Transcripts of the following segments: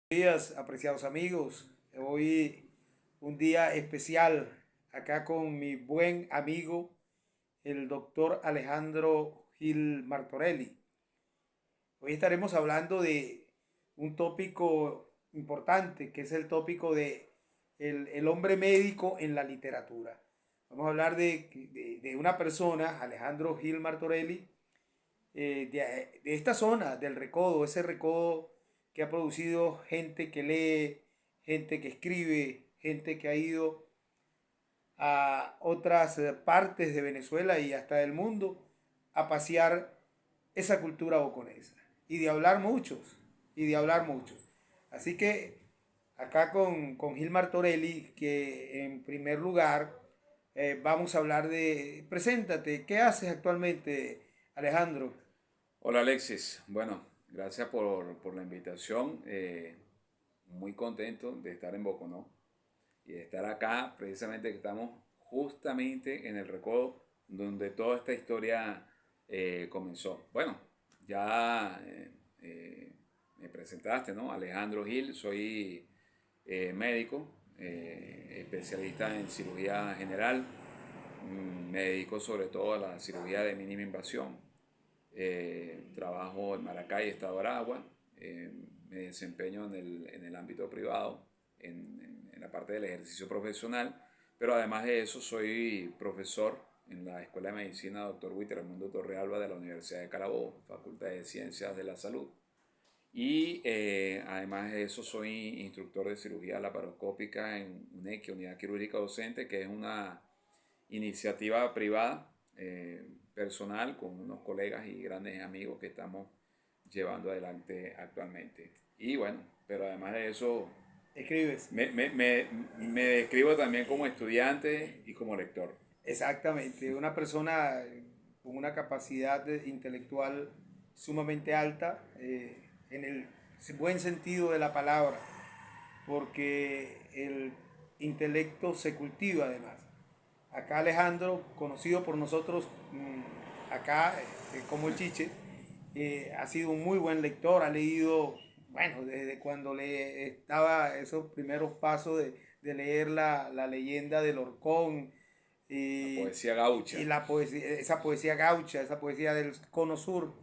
Días, apreciados amigos. Hoy un día especial acá con mi buen amigo, el doctor Alejandro Gil Martorelli. Hoy estaremos hablando de un tópico importante, que es el tópico de el hombre médico en la literatura. Vamos a hablar de una persona, Alejandro Gil Martorelli, de esta zona, del recodo, ese recodo que ha producido gente que lee, gente que escribe, gente que ha ido a otras partes de Venezuela y hasta del mundo a pasear esa cultura boconesa. Y de hablar muchos, y de hablar muchos. Así que acá con Gilmar Torelli, que en primer lugar vamos a hablar de, preséntate, ¿qué haces actualmente, Alejandro? Hola Alexis, bueno, gracias por la invitación. Muy contento de estar en Boconó y de estar acá, precisamente que estamos justamente en el recodo donde toda esta historia comenzó. Bueno, ya me presentaste, ¿no? Alejandro Gil, soy médico, especialista en cirugía general. Me dedico sobre todo a la cirugía de mínima invasión. Trabajo en Maracay, Estado Aragua. Me desempeño en el ámbito privado, en la parte del ejercicio profesional, pero además de eso soy profesor en la Escuela de Medicina Dr. Raimundo Torrealba de la Universidad de Carabobo, Facultad de Ciencias de la Salud. Y además de eso soy instructor de cirugía laparoscópica en UNEQUI, Unidad Quirúrgica Docente, que es una iniciativa privada, personal, con unos colegas y grandes amigos que estamos llevando adelante actualmente. Y bueno, pero además de eso, Escribes. me describo también como estudiante y como lector. Exactamente, una persona con una capacidad intelectual sumamente alta, en el buen sentido de la palabra, porque el intelecto se cultiva además. Acá Alejandro, conocido por nosotros acá como el Chiche, ha sido un muy buen lector, ha leído, bueno, desde cuando le estaba esos primeros pasos de leer la leyenda del Orcón La y, poesía y gaucha. la poesía, esa poesía gaucha, esa poesía del Cono Sur.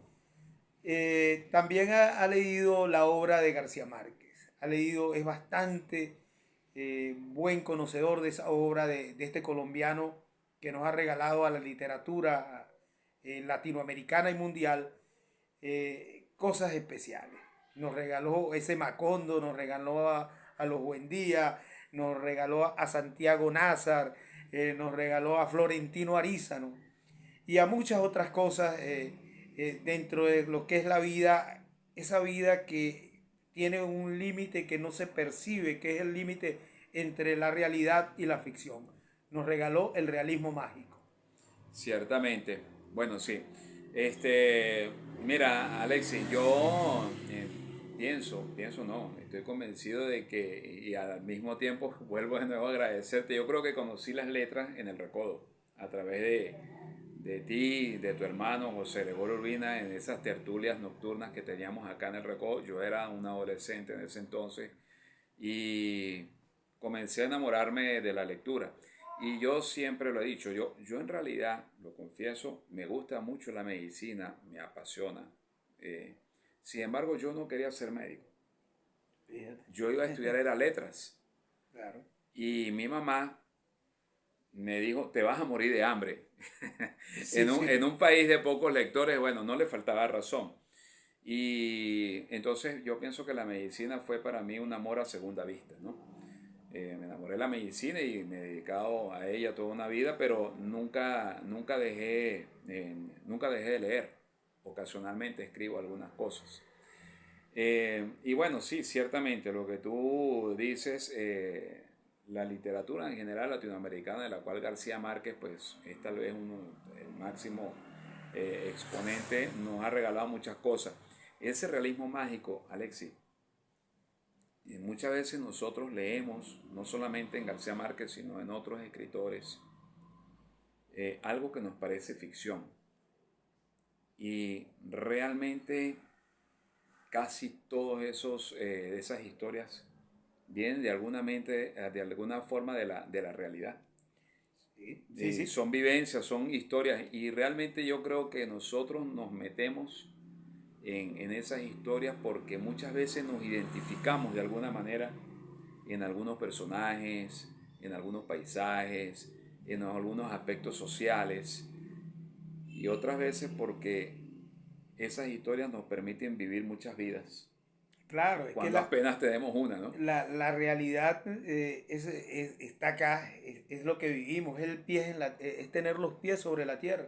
También ha leído la obra de García Márquez, ha leído, es bastante buen conocedor de esa obra de este colombiano que nos ha regalado a la literatura latinoamericana y mundial cosas especiales. Nos regaló ese Macondo, nos regaló a los Buendía, nos regaló a Santiago Nazar, nos regaló a Florentino Arízano y a muchas otras cosas dentro de lo que es la vida, esa vida que tiene un límite que no se percibe, que es el límite entre la realidad y la ficción. Nos regaló el realismo mágico. Ciertamente. Bueno, sí. Este, mira, Alexis, yo pienso no, estoy convencido de que, y al mismo tiempo vuelvo de nuevo a agradecerte, yo creo que conocí las letras en el recodo, a través de ti, de tu hermano José Gregorio Urbina, en esas tertulias nocturnas que teníamos acá en el recodo. Yo era un adolescente en ese entonces y comencé a enamorarme de la lectura. Y yo siempre lo he dicho, yo en realidad, lo confieso, me gusta mucho la medicina, me apasiona. Eh, Sin embargo, yo no quería ser médico. Fíjate. Yo iba a estudiar era letras. Claro. Y mi mamá me dijo, te vas a morir de hambre. Sí, En sí. un país de pocos lectores, bueno, no le faltaba razón. Y entonces yo pienso que la medicina fue para mí un amor a segunda vista, ¿no? Me enamoré de la medicina y me he dedicado a ella toda una vida, pero nunca dejé de leer. Ocasionalmente escribo algunas cosas. Y bueno, sí, ciertamente lo que tú dices, la literatura en general latinoamericana, de la cual García Márquez pues es tal vez el máximo exponente, nos ha regalado muchas cosas. Ese realismo mágico, Alexis, y muchas veces nosotros leemos, no solamente en García Márquez, sino en otros escritores, algo que nos parece ficción. Y realmente casi todos esas historias vienen de alguna forma de la realidad. Sí, sí, sí. Son vivencias, son historias y realmente yo creo que nosotros nos metemos en esas historias porque muchas veces nos identificamos de alguna manera en algunos personajes, en algunos paisajes, en algunos aspectos sociales y otras veces porque esas historias nos permiten vivir muchas vidas Claro, es que cuando apenas tenemos una, ¿no? la realidad está acá, es lo que vivimos, es, es tener los pies sobre la tierra.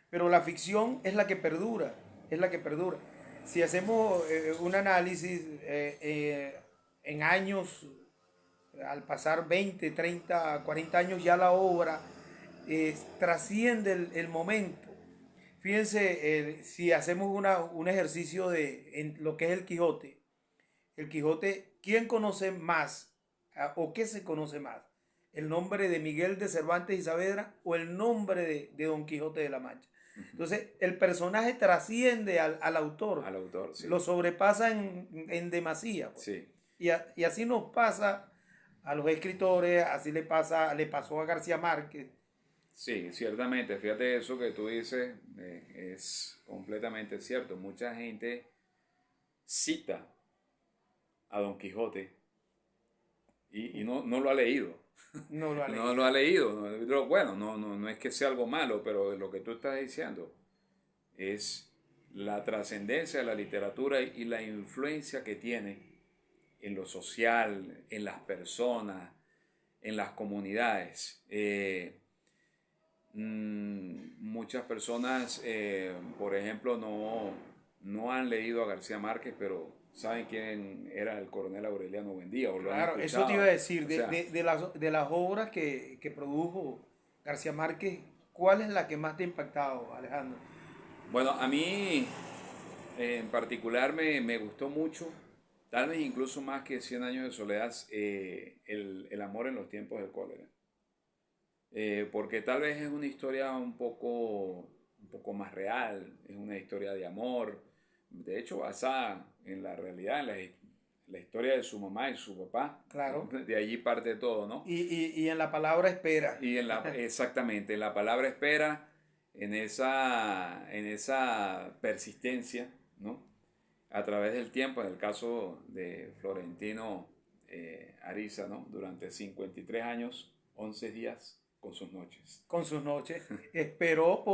Pero la ficción es la que perdura, es la que perdura. Si hacemos un análisis en años, al pasar 20 30 40 años, ya la obra trasciende el momento. Fíjense, si hacemos un ejercicio en lo que es el Quijote, ¿quién conoce más o qué se conoce más? ¿El nombre de Miguel de Cervantes y Saavedra o el nombre de Don Quijote de la Mancha? Entonces, el personaje trasciende al autor, Al autor, sí. lo sobrepasa en demasía. Pues. Sí, Y así nos pasa a los escritores, así le pasó a García Márquez. sí, ciertamente. Fíjate, eso que tú dices es completamente cierto. Mucha gente cita a Don Quijote y no lo ha leído. No lo ha No leído. lo ha leído. Bueno, no es que sea algo malo, pero lo que tú estás diciendo es la trascendencia de la literatura y la influencia que tiene en lo social, en las personas, en las comunidades. Muchas personas, por ejemplo, no han leído a García Márquez, pero saben quién era el coronel Aureliano Buendía o lo han Claro, eso te iba a escuchado. decir, O sea, de las obras que produjo García Márquez, ¿cuál es la que más te ha impactado, Alejandro? bueno, a mí en particular me gustó mucho, tal vez incluso más que Cien años de soledad, el amor en los tiempos del cólera. Porque tal vez es una historia un poco más real, es una historia de amor, de hecho basada en la realidad, la historia de su mamá y su papá, Claro. de allí parte todo, ¿no? Y en la palabra espera. Y exactamente, en la palabra espera, en esa persistencia, ¿no? A través del tiempo, en el caso de Florentino Ariza, ¿no? Durante 53 años, 11 días con sus noches. Con sus noches, esperó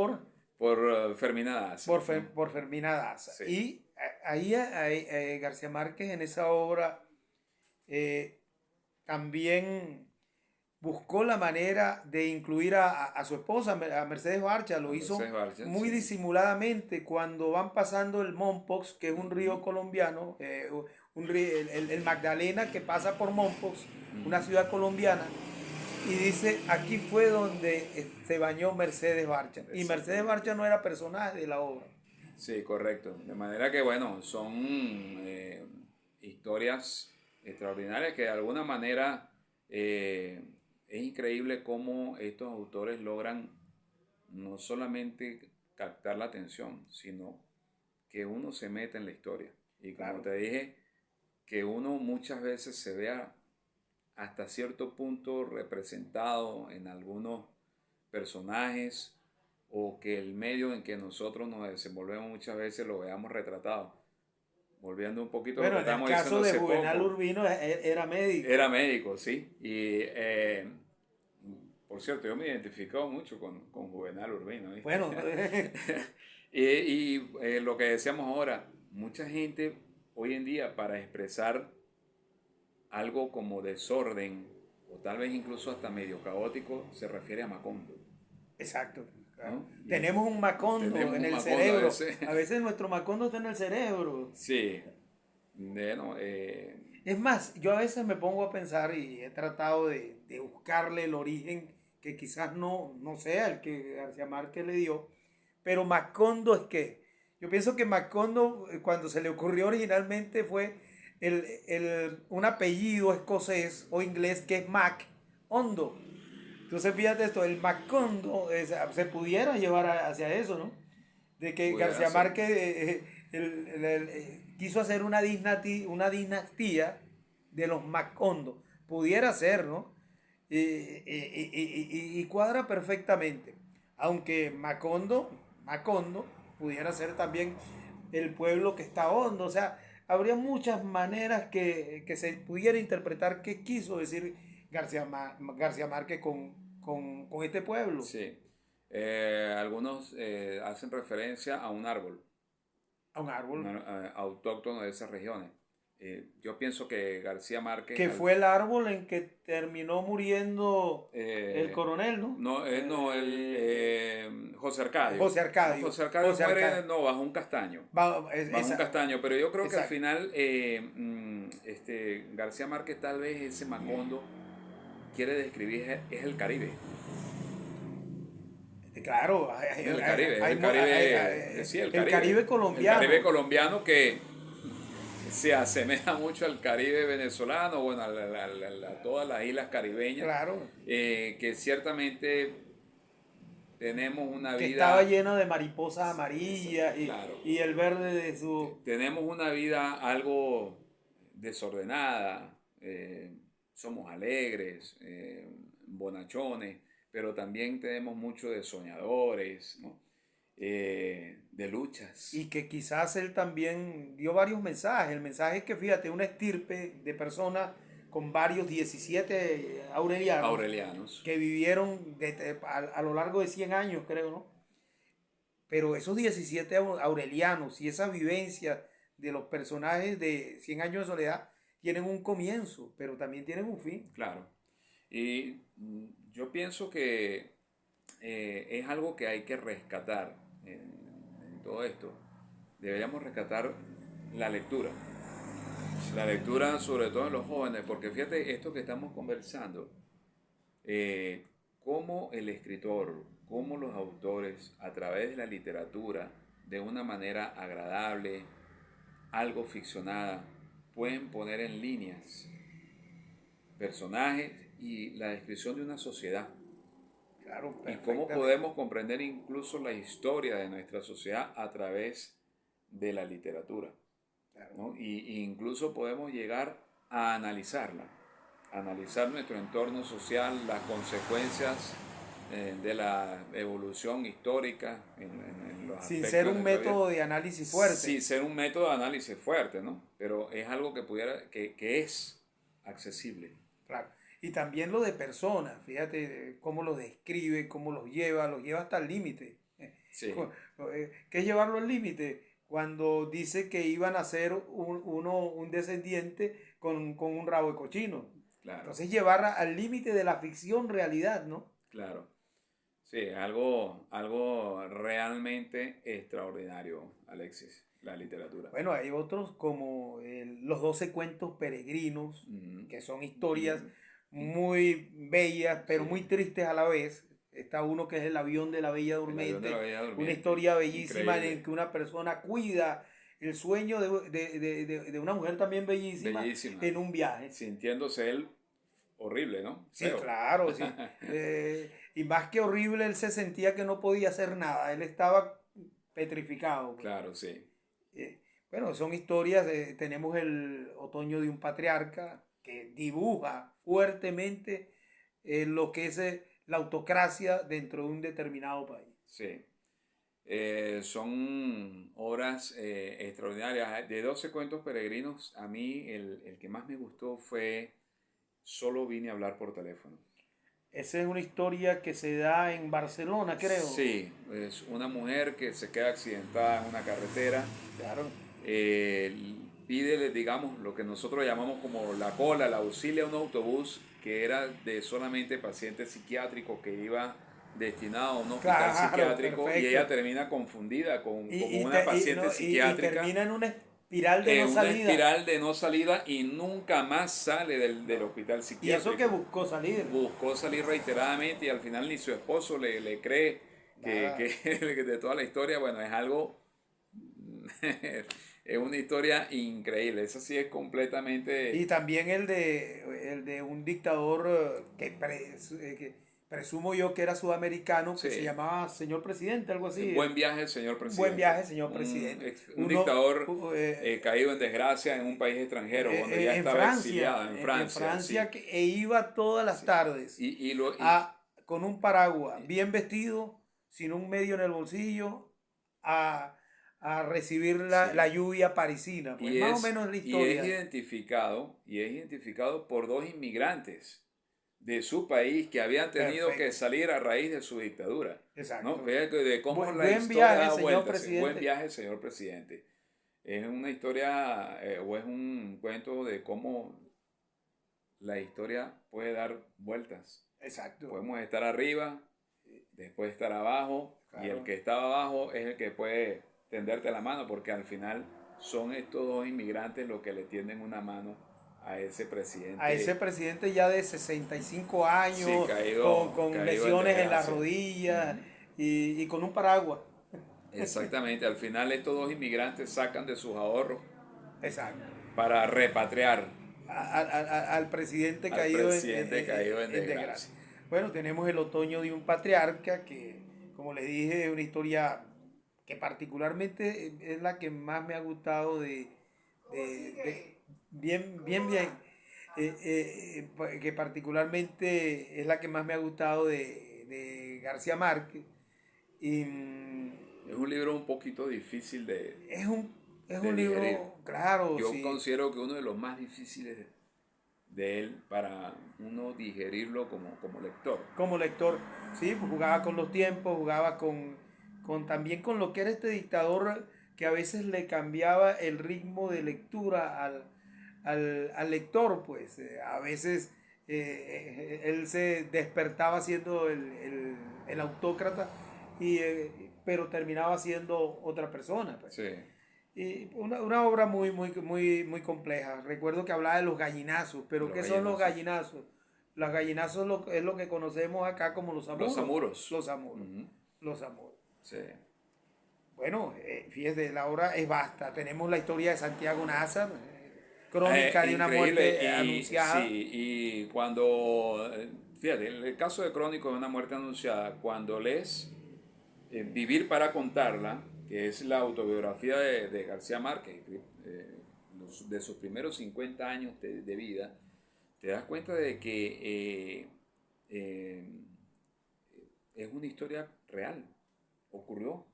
Por Fermina Daza, ¿no? por Fermina Daza. Sí, Y García Márquez en esa obra eh, también buscó la manera de incluir a su esposa, a Mercedes Barcha, a lo hizo Mercedes Barcha, muy sí. disimuladamente cuando van pasando el Mompox, que es un río Ujú, colombiano, el Magdalena que pasa por Mompox, una ujú. ciudad colombiana, y dice, aquí fue donde se bañó Mercedes Barcha. Y Mercedes Exactamente. Barcha no era personaje de la obra. Sí, correcto. De manera que, bueno, son historias extraordinarias que de alguna manera es increíble cómo estos autores logran no solamente captar la atención, sino que uno se mete en la historia. Y como Claro. te dije, que uno muchas veces se vea hasta cierto punto representado en algunos personajes o que el medio en que nosotros nos desenvolvemos muchas veces lo veamos retratado. Volviendo un poquito a lo Bueno, que en el estábamos caso diciendo de hace Juvenal poco, Urbino era médico. era médico, ¿sí? Y por cierto, yo me he identificado mucho con Juvenal Urbino, ¿viste? Bueno, Lo que decíamos ahora, mucha gente hoy en día para expresar algo como desorden o tal vez incluso hasta medio caótico se refiere a Macondo, exacto. Claro. ¿no? Y Tenemos un Macondo tenemos en un el Macondo a cerebro. veces. A veces nuestro Macondo está en el cerebro. Sí, bueno, Es más, yo a veces me pongo a pensar y he tratado de buscarle el origen que quizás no sea el que García Márquez le dio, pero Macondo es que, yo pienso que Macondo cuando se le ocurrió originalmente fue un apellido escocés o inglés que es Mac Hondo. Entonces fíjate esto, el Macondo se pudiera llevar hacia eso, ¿no? De que pudiera García ser. Márquez quiso hacer una dinastía de los Macondo. Pudiera ser, ¿no? Y cuadra perfectamente. Aunque Macondo pudiera ser también el pueblo que está hondo. O sea, habría muchas maneras que se pudiera interpretar qué quiso decir García Márquez con este pueblo. Sí. Algunos hacen referencia a un árbol, A un árbol. autóctono de esas regiones. Yo pienso que García Márquez, Que fue el árbol en que terminó muriendo el eh, coronel, ¿no? no, no, José Arcadio. José No, Arcadio. José Arcadio José muere, Arcadio. no, bajo un castaño. Bajo un Esa, castaño, pero yo creo que al exacto. final García Márquez tal vez ese Macondo quiere describir es el Caribe. Claro, Es el Caribe, es el Caribe, sí, el Caribe El colombiano. Caribe colombiano que se asemeja mucho al Caribe venezolano, bueno, a todas las islas caribeñas, Claro, que ciertamente tenemos una que estaba vida, lleno de mariposas amarillas claro, y el verde de su... tenemos una vida algo desordenada, somos alegres, bonachones, pero también tenemos mucho de soñadores, ¿no? De luchas. Y que quizás él también dio varios mensajes. El mensaje es que, fíjate, una estirpe de personas con varios 17 aurelianos Aurelianos, que vivieron a lo largo de 100 años, creo, ¿no? Pero esos 17 aurelianos y esa vivencia de los personajes de 100 años de soledad tienen un comienzo, pero también tienen un fin. claro. Y yo pienso que es algo que hay que rescatar en todo esto. Deberíamos rescatar la lectura. La lectura sobre todo en los jóvenes, porque fíjate esto que estamos conversando, eh, cómo el escritor, cómo los autores a través de la literatura, de una manera agradable, algo ficcionada, pueden poner en líneas personajes y la descripción de una sociedad. Claro, Y cómo perfectamente. podemos comprender incluso la historia de nuestra sociedad a través de la literatura. Claro. ¿No? Y incluso podemos llegar a analizarla, analizar nuestro entorno social, las consecuencias de la evolución histórica en los Sin aspectos ser de un nuestra vida, método de análisis sin fuerte. ser un método de análisis fuerte, ¿no? Pero es algo que pudiera, que es accesible. Claro. Y también lo de personas, fíjate cómo los describe, cómo los lleva hasta el límite. Sí, ¿Qué es llevarlo al límite? Cuando dice que iban a ser un descendiente con un rabo de cochino. claro, Entonces llevar al límite de la ficción realidad, ¿no? claro. Sí, algo realmente extraordinario, Alexis, la literatura. Bueno, hay otros como los 12 cuentos peregrinos, Ujú. que son historias Y- muy bellas, pero muy sí, tristes a la vez. Está uno que es El avión de la Bella El avión de la Durmiente, Bella una Durmiente, historia bellísima en increíble, que una persona cuida el sueño de una mujer también bellísima bellísima, en un viaje. sintiéndose él horrible, ¿no? Sí, Feo. claro, sí. Y más que horrible, él se sentía que no podía hacer nada. Él estaba petrificado, pues. Claro, sí, Eh, bueno, son historias, tenemos el otoño de un patriarca que dibuja fuertemente lo que es la autocracia dentro de un determinado país. sí. Son obras extraordinarias. De 12 cuentos peregrinos, a mí el que más me gustó fue Solo vine a hablar por teléfono. Esa es una historia que se da en Barcelona, creo. Sí, es una mujer que se queda accidentada en una carretera, Claro. eh, pide, digamos, lo que nosotros llamamos como la cola, el auxilio a un autobús que era de solamente pacientes psiquiátricos que iba destinado a un hospital Claro, psiquiátrico y ella perfecto. termina confundida con, Y, como y, una te- y, paciente no, y psiquiátrica termina en una espiral de no en una salida. espiral de no salida y nunca más sale del No. hospital Y eso que psiquiátrico. buscó salir. Buscó salir reiteradamente y al final ni su esposo le cree Nada. que de toda la historia, bueno, es algo, es una historia increíble, eso sí es completamente, Y también el de un dictador que presumo yo que era sudamericano, que se Sí. llamaba señor presidente, algo así. Buen viaje, señor Buen presidente. viaje, señor presidente. Un Uno, dictador caído en desgracia en un país extranjero, cuando ya en estaba Francia, exiliado en Francia, sí. e iba todas las Sí. tardes con un paraguas, bien vestido, sin un medio en el bolsillo, a, a recibir la Sí. lluvia parisina. Pues más o menos es la historia. Y es identificado por dos inmigrantes de su país que habían tenido que Perfecto, salir a raíz de su dictadura. ¿No? exacto. Fíjate de cómo la Buen historia viaje, da señor vueltas. Buen presidente. viaje, señor presidente. Es una historia o es un cuento de cómo la historia puede dar vueltas. Exacto, Podemos estar arriba, después estar abajo, y el claro. que estaba abajo es el que puede tenderte la mano, porque al final son estos dos inmigrantes los que le tienden una mano a ese A ese presidente, presidente ya de 65 sí, años, con caído en lesiones en las desgracia. rodillas Ujú. y con un paraguas. Exactamente, al final estos dos inmigrantes sacan de sus ahorros Exacto. para repatriar Al presidente al caído presidente caído en en desgracia. desgracia. Bueno, tenemos el otoño de un patriarca que, como les dije, es una historia que particularmente es la que más me ha gustado bien, que particularmente es la que más me ha gustado de García Márquez. Y Es un libro un poquito difícil es un, es de un digerir. libro, claro, Yo sí, considero que uno de los más difíciles de él para uno digerirlo como lector. como lector, sí, pues jugaba con los tiempos, jugaba también con lo que era este dictador que a veces le cambiaba el ritmo de lectura al lector, pues a veces él se despertaba siendo el autócrata, pero terminaba siendo otra persona, pues. Sí. Y una obra muy compleja. Recuerdo que hablaba de los gallinazos, pero Los ¿qué son los gallinazos. gallinazos? Los gallinazos es lo que conocemos acá como los Los amuros. amuros. Los amuros. Ujú. Los amuros. Sí. Bueno, fíjese, la obra es vasta. Tenemos la historia de Santiago Nazar, crónica de una Increíble. muerte Y anunciada. sí, y cuando, fíjate, en el caso de Crónico de una muerte anunciada, cuando lees Vivir para contarla, que es la autobiografía de García Márquez, de sus primeros 50 años de vida, te das cuenta de que eh, es una historia real. Ocurrió.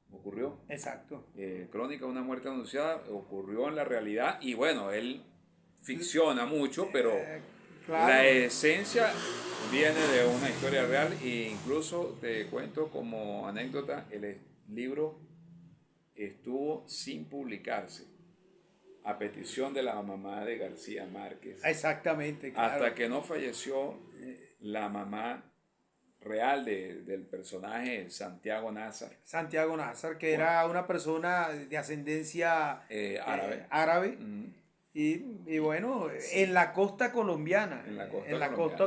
Exacto. Crónica de una muerte anunciada ocurrió en la realidad y bueno, él ficciona mucho, pero Eh, la claro, esencia viene de una historia real e incluso te cuento como anécdota, el libro estuvo sin publicarse a petición de la mamá de García Márquez exactamente, hasta claro. que no falleció la mamá real del personaje Santiago Nazar, Santiago Nazar, que bueno, era una persona de ascendencia árabe. árabe. Mm, Y y bueno, sí, en la en costa la costa colombiana.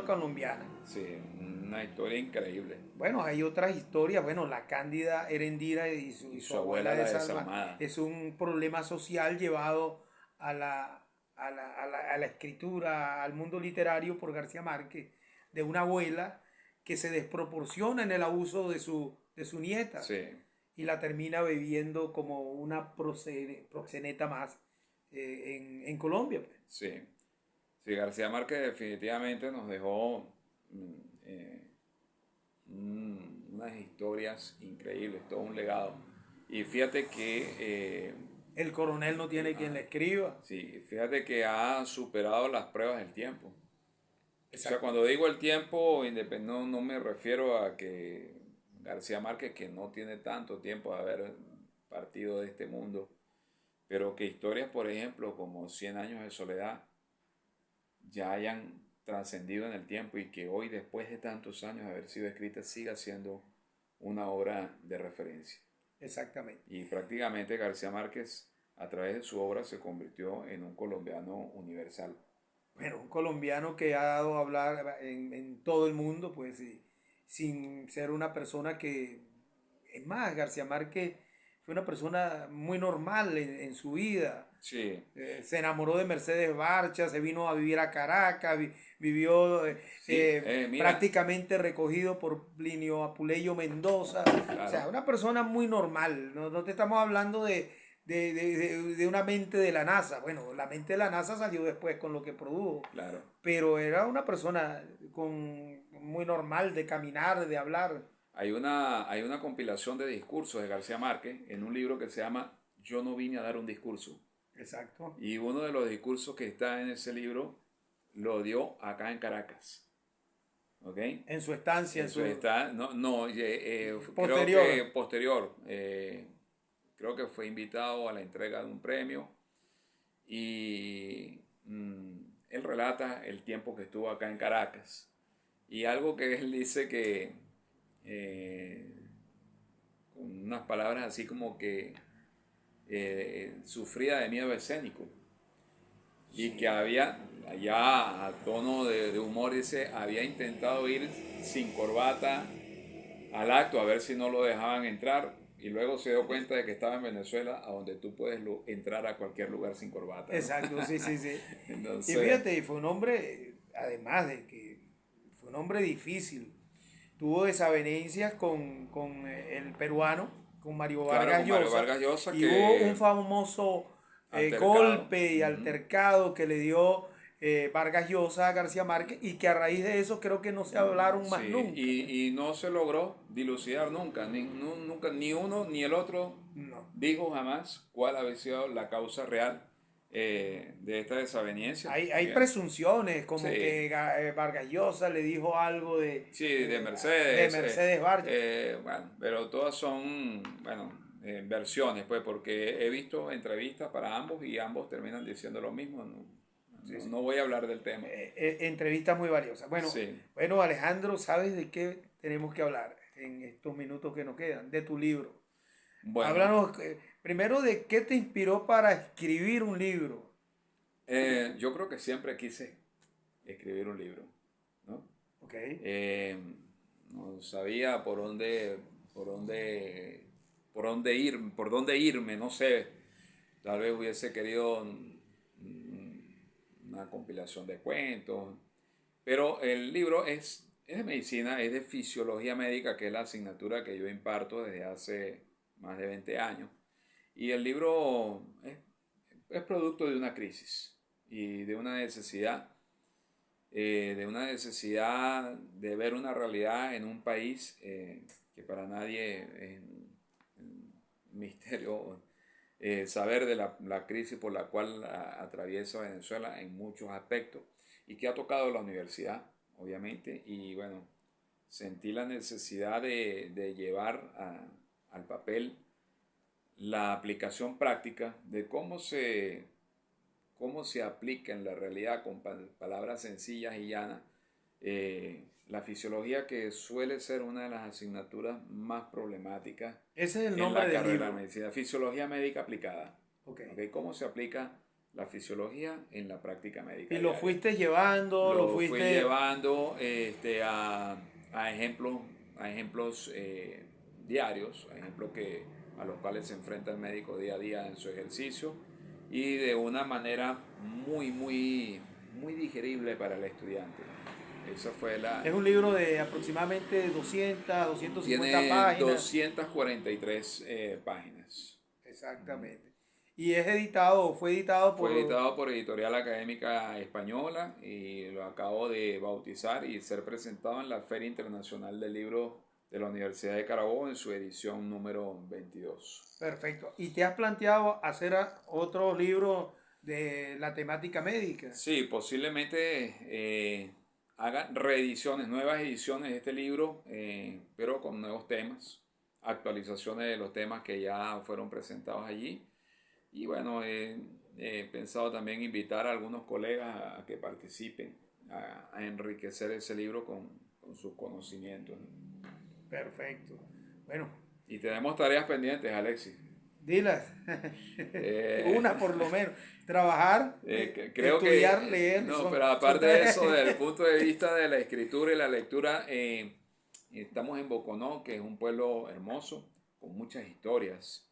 colombiana. Sí, una historia increíble. Bueno, hay otras historias. Bueno, la Cándida Herendira y Y su su abuela abuela la desalmada desalmada. es un problema social llevado a la escritura, al mundo literario por García Márquez, de una abuela que se desproporciona en el abuso de su nieta Sí, y la termina viviendo como una proxeneta más en Colombia, pues. sí. Sí, García Márquez definitivamente nos dejó mm, eh, unas historias increíbles, todo un legado. Y fíjate que El coronel no tiene quien le escriba. sí, fíjate que ha superado las pruebas del tiempo. O sea, Exacto. cuando digo el tiempo, no, no me refiero a que García Márquez, que no tiene tanto tiempo de haber partido de este mundo, pero que historias, por ejemplo, como Cien años de soledad, ya hayan trascendido en el tiempo y que hoy, después de tantos años de haber sido escrita, siga siendo una obra de referencia. Exactamente. Y prácticamente García Márquez, a través de su obra, se convirtió en un colombiano universal. Bueno, un colombiano que ha dado a hablar en todo el mundo, pues, sin ser una persona que... Es más, García Márquez fue una persona muy normal en su vida. Sí, Se enamoró de Mercedes Barcha, se vino a vivir a Caracas, vivió sí, mira, prácticamente recogido por Plinio Apuleyo Mendoza. O sea, claro, una persona muy normal. No, no te estamos hablando de una mente de la NASA. Bueno, la mente de la NASA salió después con lo que produjo. claro. Pero era una persona muy normal de caminar, de hablar. Hay una compilación de discursos de García Márquez en un libro que se llama Yo no vine a dar un discurso. Exacto. Y uno de los discursos que está en ese libro lo dio acá en Caracas. ¿Ok? En su estancia, en Eso su está, no, no, creo que posterior. posterior, creo que fue invitado a la entrega de un premio y él relata el tiempo que estuvo acá en Caracas. Y algo que él dice que, eh, con unas palabras así como que sufría de miedo escénico y que Sí. había, allá a tono de humor, dice, había intentado ir sin corbata al acto a ver si no lo dejaban entrar y luego se dio cuenta de que estaba en Venezuela, a donde tú puedes entrar a cualquier lugar sin corbata, ¿no? Exacto, sí, sí, sí. Y Entonces, fíjate, fue un hombre, además de que fue un hombre difícil, tuvo desavenencias con el peruano, con Mario claro, Vargas con Mario Llosa, Vargas Llosa y hubo un que famoso altercado, golpe y ujú, altercado que le dio Vargas Llosa a García Márquez y que a raíz de eso creo que no se hablaron más sí, nunca. y no se logró dilucidar nunca, nunca, ni uno ni el otro No. dijo jamás cuál había sido la causa real de esta desaveniencia. Hay Bien. presunciones, como Sí, que Vargas Llosa le dijo algo sí, de de Mercedes, Mercedes Barca. bueno, pero todas son, bueno, versiones, pues, porque he visto entrevistas para ambos y ambos terminan diciendo lo mismo. No, Sí, sí. no voy a hablar del tema. Entrevistas muy valiosas. Bueno, Sí, bueno, Alejandro, ¿sabes de qué tenemos que hablar en estos minutos que nos quedan? De tu libro. bueno, Háblanos primero de qué te inspiró para escribir un libro. yo creo que siempre quise escribir un libro, ¿no? ¿Ok? Eh, no sabía por dónde, por dónde irme, no sé. Tal vez hubiese querido una compilación de cuentos, pero el libro es de medicina, es de fisiología médica, que es la asignatura que yo imparto desde hace más de 20 años. Y el libro es producto de una crisis y de una necesidad de ver una realidad en un país que para nadie es un misterio, saber de la crisis por la cual atraviesa Venezuela en muchos aspectos y que ha tocado la universidad, obviamente, y bueno, sentí la necesidad de llevar al papel la aplicación práctica de cómo se aplica en la realidad con palabras sencillas y llanas la fisiología, que suele ser una de las asignaturas más problemáticas Ese es el en nombre la del carrera de libro. medicina. Fisiología médica aplicada. Ok. ¿Ok? ¿Cómo se aplica la fisiología en la práctica médica Y lo diaria? fuiste llevando, lo Lo fui fuiste... llevando a a ejemplos diarios, a ejemplos a los cuales se enfrenta el médico día a día en su ejercicio y de una manera muy digerible para el estudiante. Esa fue la... Es un libro de aproximadamente 200, 250 Tiene páginas. 243 páginas. Exactamente. Y es editado, fue editado Fue por... editado por Editorial Académica Española y lo acabo de bautizar y ser presentado en la Feria Internacional del Libro de la Universidad de Carabobo en su edición número 22. Perfecto. ¿Y te has planteado hacer otro libro de la temática médica? Sí, posiblemente haga reediciones, nuevas ediciones de este libro, pero con nuevos temas, actualizaciones de los temas que ya fueron presentados allí. Y bueno, he pensado también invitar a algunos colegas a que participen, a enriquecer ese libro con sus conocimientos. Perfecto. Bueno, Y tenemos tareas pendientes, Alexis. dilas. Eh, Una por lo menos. Trabajar, Creo estudiar, que, leer, no, son, pero son aparte de eso, desde el tres. punto de vista de la escritura y la lectura, estamos en Boconó, que es un pueblo hermoso, con muchas historias.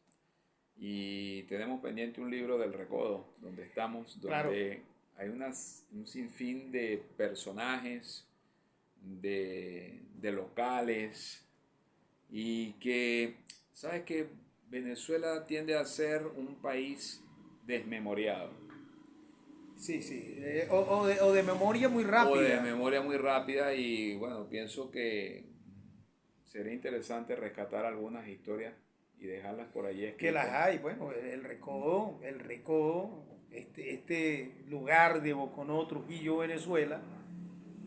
y tenemos pendiente un libro del Recodo, donde estamos, Claro, donde hay un sinfín de personajes, de locales, y que, ¿sabes que Venezuela tiende a ser un país desmemoriado? sí, sí. O de memoria muy O de rápida. memoria muy rápida y bueno, pienso que sería interesante rescatar algunas historias y dejarlas por allí Que las escritas. hay. Bueno, el Recodo, este lugar de Boconó, Trujillo, Venezuela,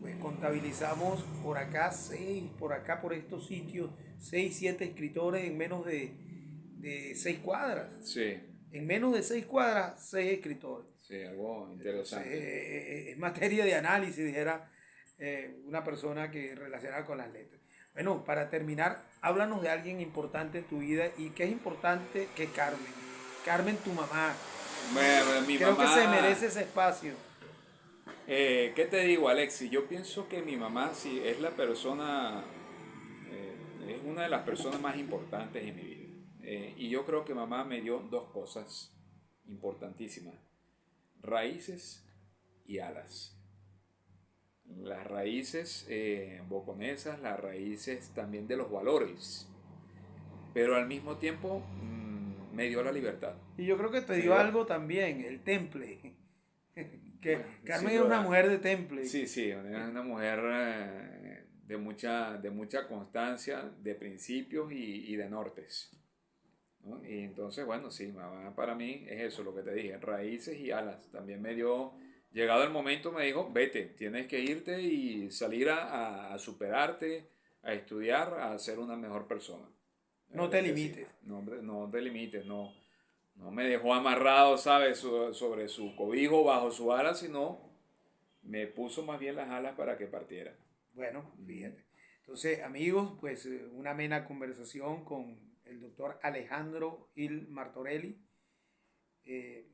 pues contabilizamos por acá seis, por acá por estos sitios, seis, siete escritores en menos de 6 cuadras. Sí, En menos de 6 cuadras, seis escritores. sí, algo Entonces, interesante. es materia de análisis, dijera una persona que relaciona con las letras. Bueno, para terminar, háblanos de alguien importante en tu vida y qué es importante que Carmen. Carmen, tu mamá. Bueno, mi Creo que se mamá, merece ese espacio. ¿qué te digo, Alexi? Yo pienso que mi mamá sí es la persona, es una de las personas más importantes en mi vida. Y yo creo que mamá me dio dos cosas importantísimas, raíces y alas. Las raíces boconesas, las raíces también de los valores, pero al mismo tiempo me dio la libertad. Y yo creo que te Me dio dio, algo también, el temple. bueno, Que sin Carmen es una duda, mujer de temple. sí, sí, es una mujer de mucha constancia, de principios y de nortes, ¿no? Y entonces, bueno, sí, mamá para mí es eso, lo que te dije, raíces y alas. También me dio, llegado el momento, me dijo, vete, tienes que irte y salir a superarte, a estudiar, a ser una mejor persona. La No verdad te que sí, limites. no, no te limites, no me dejó amarrado, ¿sabes?, sobre su cobijo, bajo su ala, sino me puso más bien las alas para que partiera. Bueno, fíjate. Entonces, amigos, pues una amena conversación con el doctor Alejandro Gil Martorelli,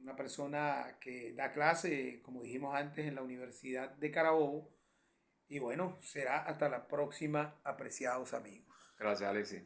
una persona que da clase, como dijimos antes, en la Universidad de Carabobo. Y bueno, será hasta la próxima, apreciados amigos. Gracias, Alexis.